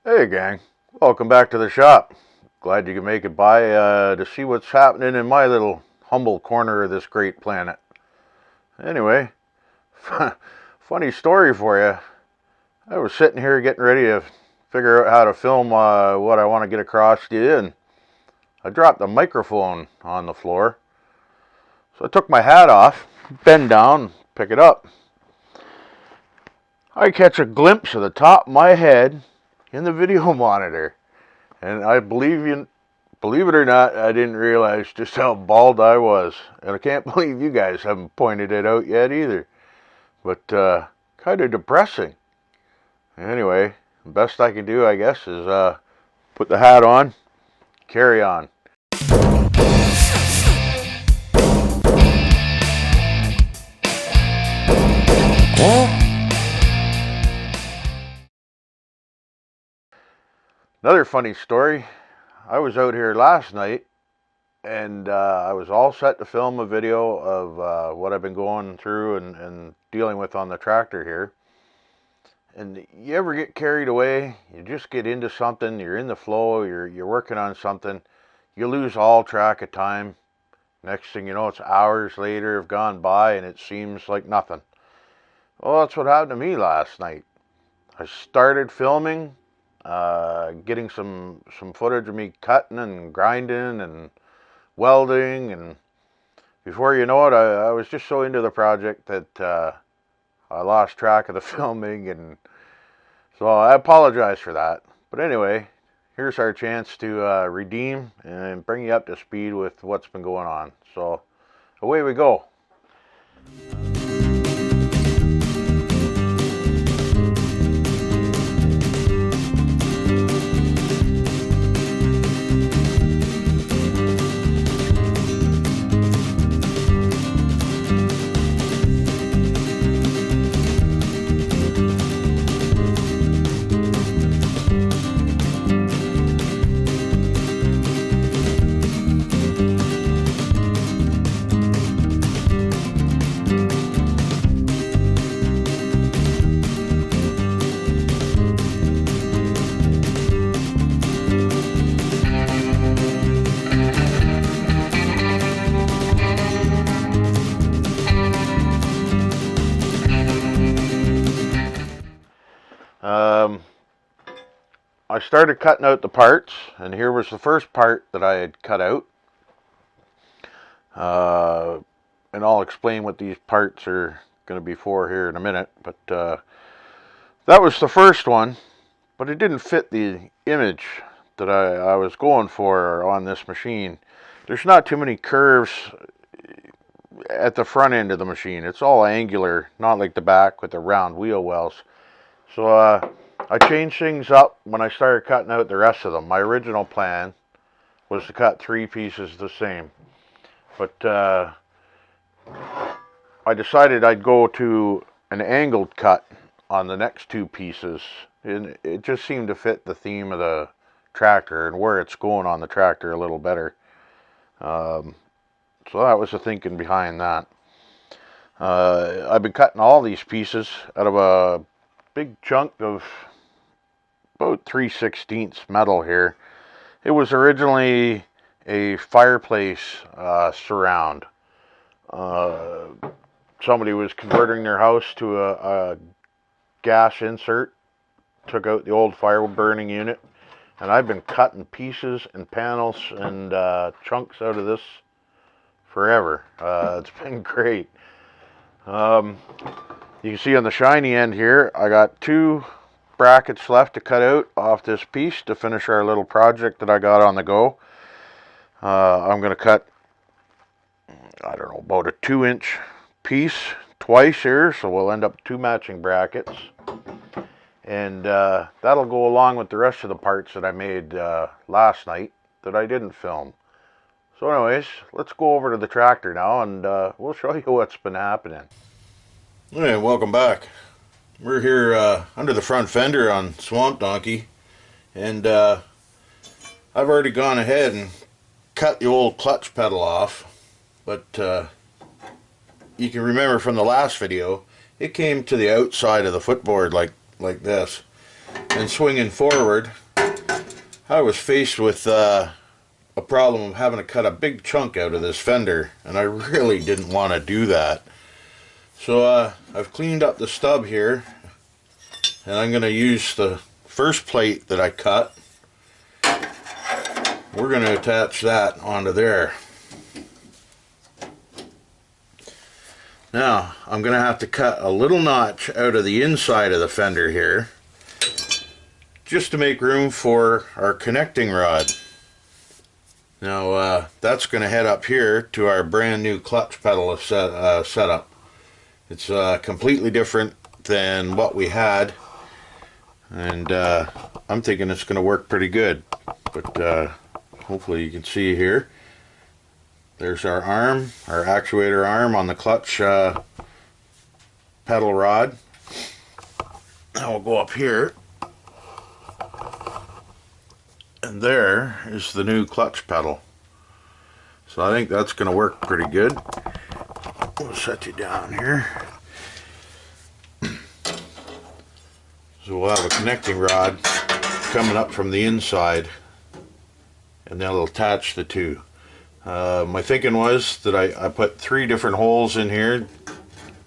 Hey gang, welcome back to the shop. Glad you can make it by to see what's happening in my little humble corner of this great planet. Anyway, funny story for you. I was sitting here getting ready to figure out how to film what I want to get across to you, and I dropped the microphone on the floor. So I took my hat off, bend down, pick it up. I catch a glimpse of the top of my head in the video monitor. And believe it or not, I didn't realize just how bald I was. And I can't believe you guys haven't pointed it out yet either. But kind of depressing. Anyway, the best I can do, I guess, is put the hat on, carry on. Another funny story. I was out here last night, and I was all set to film a video of what I've been going through and dealing with on the tractor here. And you ever get carried away? You just get into something, you're in the flow, you're working on something, you lose all track of time. Next thing you know, it's hours later have gone by and it seems like nothing. Well, that's what happened to me last night. I started filming, getting some footage of me cutting and grinding and welding, and before you know it, I was just so into the project that I lost track of the filming, and so I apologize for that. But anyway, here's our chance to redeem and bring you up to speed with what's been going on. So away we go. I started cutting out the parts, and here was the first part that I had cut out. And I'll explain what these parts are going to be for here in a minute. But that was the first one, but it didn't fit the image that I was going for on this machine. There's not too many curves at the front end of the machine. It's all angular, not like the back with the round wheel wells. So I changed things up when I started cutting out the rest of them. My original plan was to cut 3 pieces the same, but I decided I'd go to an angled cut on the next 2 pieces, and it just seemed to fit the theme of the tractor and where it's going on the tractor a little better. So that was the thinking behind that. I've been cutting all these pieces out of a big chunk of about 3/16 metal here. It was originally a fireplace surround. Somebody was converting their house to a gas insert, took out the old fire burning unit, and I've been cutting pieces and panels and chunks out of this forever. It's been great. You can see on the shiny end here, I got 2 brackets left to cut out off this piece to finish our little project that I got on the go. I'm going to cut, I don't know, about a 2-inch piece twice here, so we'll end up 2 matching brackets. And that'll go along with the rest of the parts that I made last night that I didn't film. So anyways, let's go over to the tractor now, and we'll show you what's been happening. Hey, welcome back. We're here under the front fender on Swamp Donkey, and I've already gone ahead and cut the old clutch pedal off, but you can remember from the last video, it came to the outside of the footboard like this. and swinging forward, I was faced with a problem of having to cut a big chunk out of this fender, and I really didn't want to do that. So I've cleaned up the stub here, and I'm going to use the first plate that I cut. We're going to attach that onto there. Now I'm going to have to cut a little notch out of the inside of the fender here, just to make room for our connecting rod. Now that's going to head up here to our brand new clutch pedal setup. It's completely different than what we had, and I'm thinking it's going to work pretty good. But hopefully you can see here. There's our arm, our actuator arm on the clutch pedal rod. Now we'll go up here, and there is the new clutch pedal. So I think that's going to work pretty good. We'll set you down here. So we'll have a connecting rod coming up from the inside, and then it'll attach the two. My thinking was that I put 3 different holes in here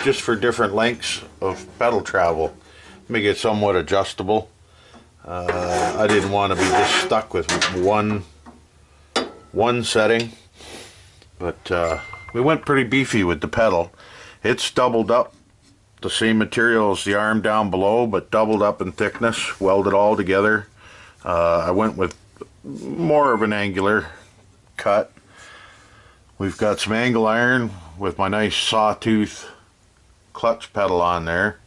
just for different lengths of pedal travel, make it somewhat adjustable. I didn't want to be just stuck with one setting, but we went pretty beefy with the pedal. It's doubled up, the same material as the arm down below, but doubled up in thickness, welded all together. I went with more of an angular cut. We've got some angle iron with my nice sawtooth clutch pedal on there.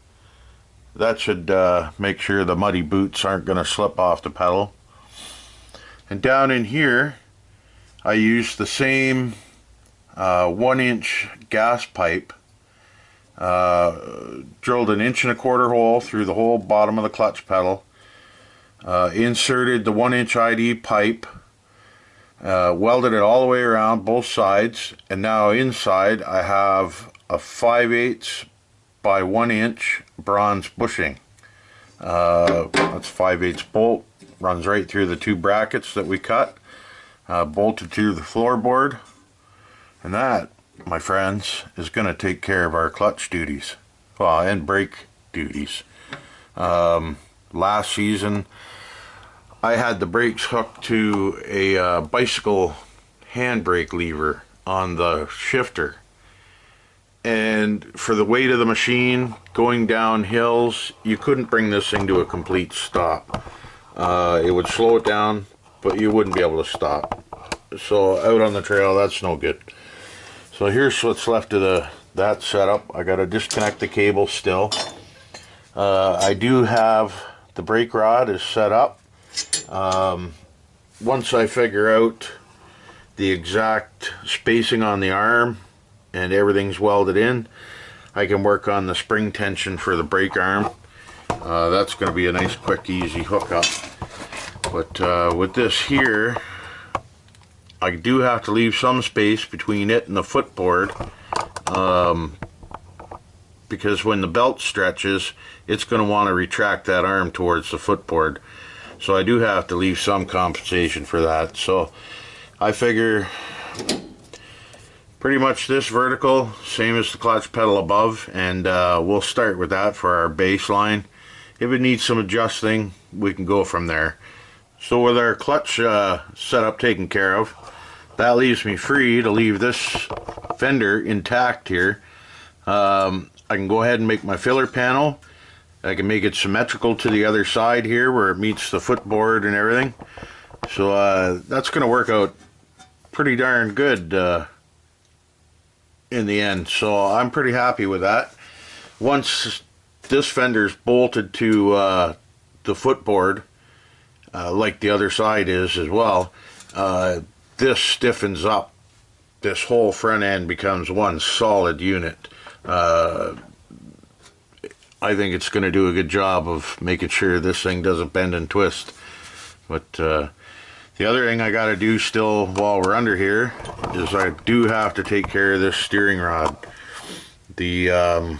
That should make sure the muddy boots aren't going to slip off the pedal. And down in here I used the same 1-inch gas pipe, drilled an 1.25-inch hole through the whole bottom of the clutch pedal, inserted the 1-inch ID pipe, welded it all the way around both sides, and now inside I have a 5/8 by 1 inch bronze bushing. That's 5/8 bolt, runs right through the 2 brackets that we cut, bolted to the floorboard, and that, my friends, is going to take care of our clutch duties, well, and brake duties. Last season I had the brakes hooked to a bicycle handbrake lever on the shifter, and for the weight of the machine going down hills, you couldn't bring this thing to a complete stop. It would slow it down, but you wouldn't be able to stop. So out on the trail, that's no good. So here's what's left of that setup. I got to disconnect the cable still. I do have the brake rod is set up. Once I figure out the exact spacing on the arm and everything's welded in, I can work on the spring tension for the brake arm. That's going to be a nice, quick, easy hookup. But with this here, I do have to leave some space between it and the footboard, because when the belt stretches, it's going to want to retract that arm towards the footboard. So I do have to leave some compensation for that. So I figure pretty much this vertical, same as the clutch pedal above, and we'll start with that for our baseline. If it needs some adjusting, we can go from there. So with our clutch setup taken care of, that leaves me free to leave this fender intact here. I can go ahead and make my filler panel. I can make it symmetrical to the other side here where it meets the footboard and everything. So that's going to work out pretty darn good in the end. So I'm pretty happy with that. Once this fender's bolted to the footboard, like the other side is as well, this stiffens up. This whole front end becomes one solid unit. I think it's going to do a good job of making sure this thing doesn't bend and twist. But the other thing I got to do still while we're under here is I do have to take care of this steering rod. The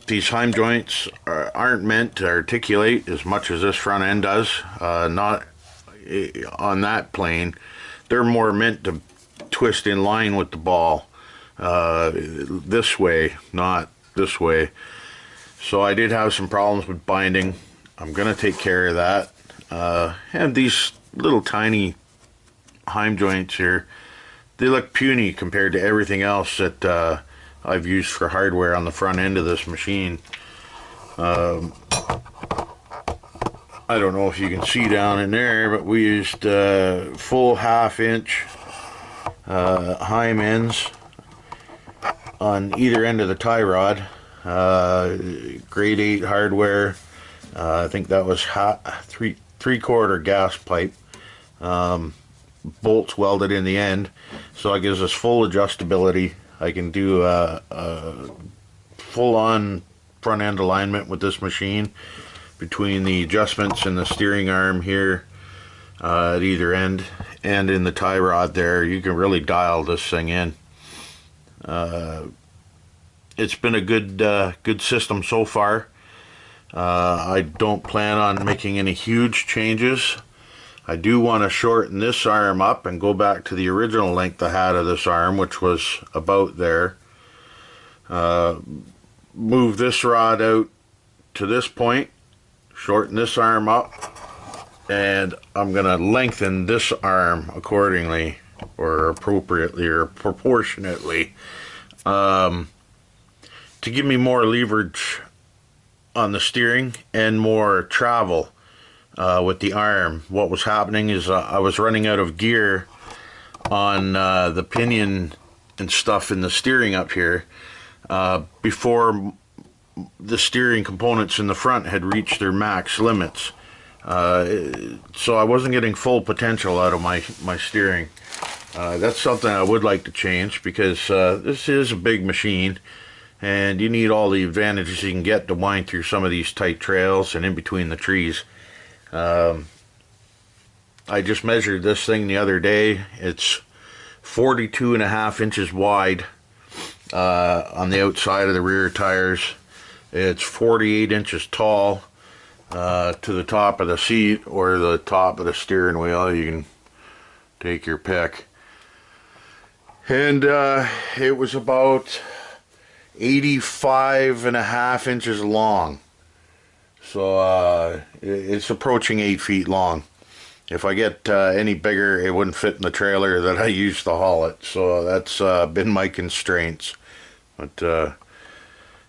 these heim joints aren't meant to articulate as much as this front end does. Not on that plane. They're more meant to twist in line with the ball this way, not this way. So I did have some problems with binding. I'm going to take care of that. And these little tiny heim joints here, they look puny compared to everything else that I've used for hardware on the front end of this machine. I don't know if you can see down in there, but we used full 1/2 inch heim ends on either end of the tie rod. Grade 8 hardware. I think that was 3/4 gas pipe. Bolts welded in the end, so it gives us full adjustability. I can do a full-on front end alignment with this machine between the adjustments and the steering arm here at either end and in the tie rod there. You can really dial this thing in. It's been a good system so far. I don't plan on making any huge changes. I do want to shorten this arm up and go back to the original length I had of this arm, which was about there. Move this rod out to this point, shorten this arm up, and I'm going to lengthen this arm accordingly, or appropriately, or proportionately, to give me more leverage on the steering and more travel with the arm. What was happening is I was running out of gear on the pinion and stuff in the steering up here before the steering components in the front had reached their max limits. So I wasn't getting full potential out of my steering. That's something I would like to change, because this is a big machine and you need all the advantages you can get to wind through some of these tight trails and in between the trees. I just measured this thing the other day. It's 42.5 inches wide on the outside of the rear tires. It's 48 inches tall to the top of the seat or the top of the steering wheel. You can take your pick. And it was about 85.5 inches long. So it's approaching 8 feet long. If I get any bigger, it wouldn't fit in the trailer that I use to haul it. So that's been my constraints. But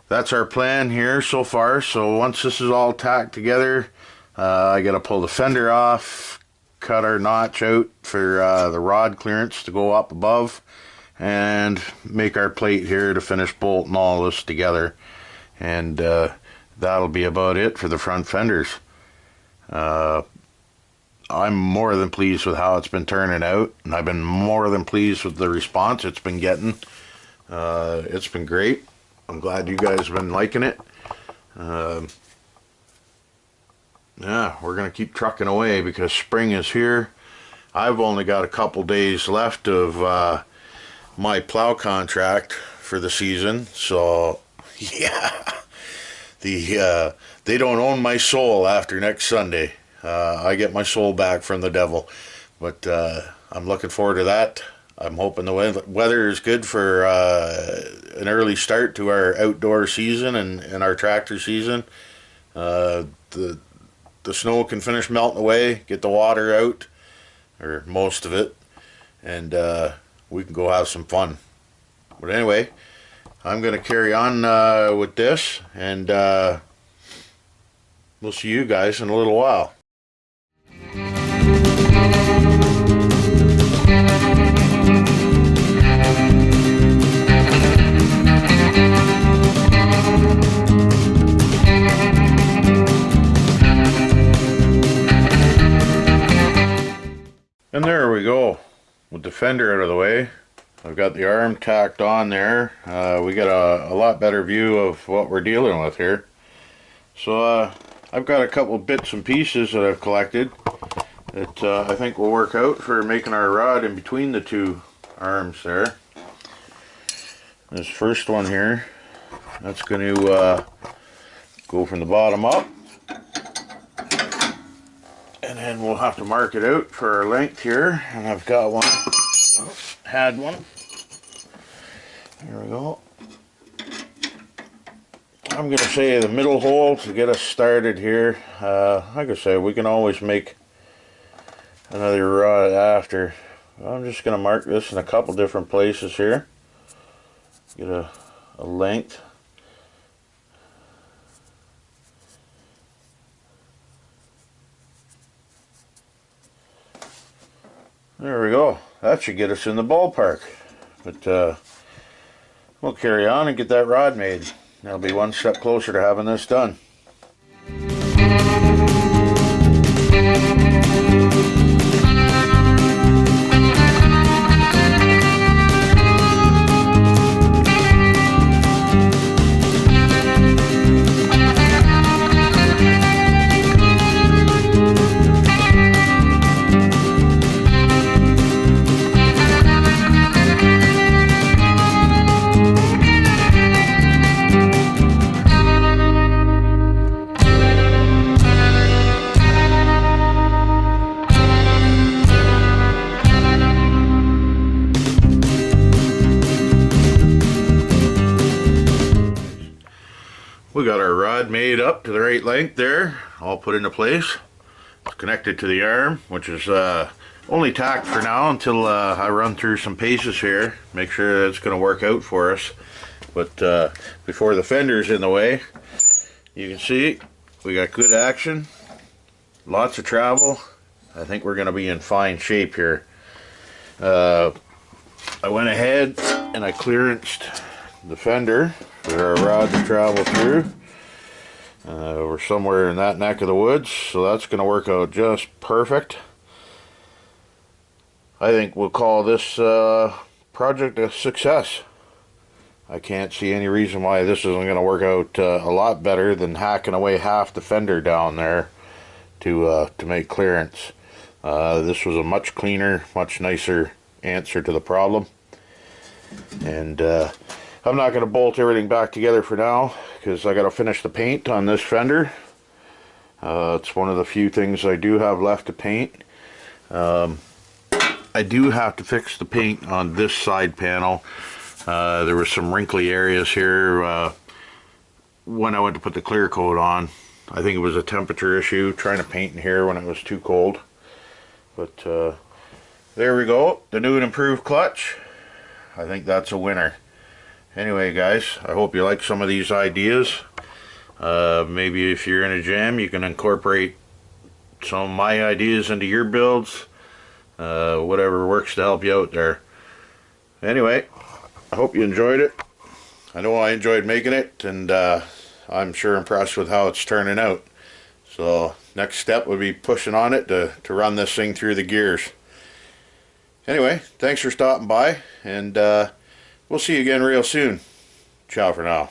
that's our plan here so far. So once this is all tacked together, I got to pull the fender off, cut our notch out for the rod clearance to go up above, and make our plate here to finish bolting all this together. And that'll be about it for the front fenders. I'm more than pleased with how it's been turning out, and I've been more than pleased with the response it's been getting. It's been great. I'm glad you guys have been liking it. Yeah, we're gonna keep trucking away because spring is here. I've only got a couple days left of my plow contract for the season, so yeah, they don't own my soul after next Sunday. I get my soul back from the devil, but I'm looking forward to that. I'm hoping the weather is good for an early start to our outdoor season and our tractor season. The snow can finish melting away, get the water out, or most of it, and we can go have some fun. But anyway, I'm going to carry on with this, and we'll see you guys in a little while. And there we go, with the fender out of the way. I've got the arm tacked on there. We got a lot better view of what we're dealing with here. So I've got a couple bits and pieces that I've collected that I think will work out for making our rod in between the two arms there. This first one here, that's going to go from the bottom up, and then we'll have to mark it out for our length here, and I've got one, had one, there we go. I'm going to say the middle hole to get us started here. Like I say, we can always make another rod after. I'm just going to mark this in a couple different places here. Get a length. There we go. That should get us in the ballpark. But we'll carry on and get that rod made. That'll be one step closer to having this done. We got our rod made up to the right length there, all put into place. It's connected to the arm, which is only tacked for now until I run through some paces here, make sure that it's going to work out for us. But before the fender's in the way, you can see we got good action, lots of travel. I think we're going to be in fine shape here. I went ahead and I clearanced the fender for our rod to travel through. We're somewhere in that neck of the woods, so that's going to work out just perfect. I think we'll call this project a success. I can't see any reason why this isn't going to work out a lot better than hacking away half the fender down there to make clearance. This was a much cleaner, much nicer answer to the problem. And I'm not going to bolt everything back together for now because I got to finish the paint on this fender. It's one of the few things I do have left to paint. I do have to fix the paint on this side panel. There were some wrinkly areas here when I went to put the clear coat on. I think it was a temperature issue trying to paint in here when it was too cold. But there we go, the new and improved clutch. I think that's a winner. Anyway guys, I hope you like some of these ideas. Maybe if you're in a jam you can incorporate some of my ideas into your builds. Whatever works to help you out there. Anyway, I hope you enjoyed it. I know I enjoyed making it, and I'm sure impressed with how it's turning out. So next step would be pushing on it to run this thing through the gears. Anyway, thanks for stopping by, and we'll see you again real soon. Ciao for now.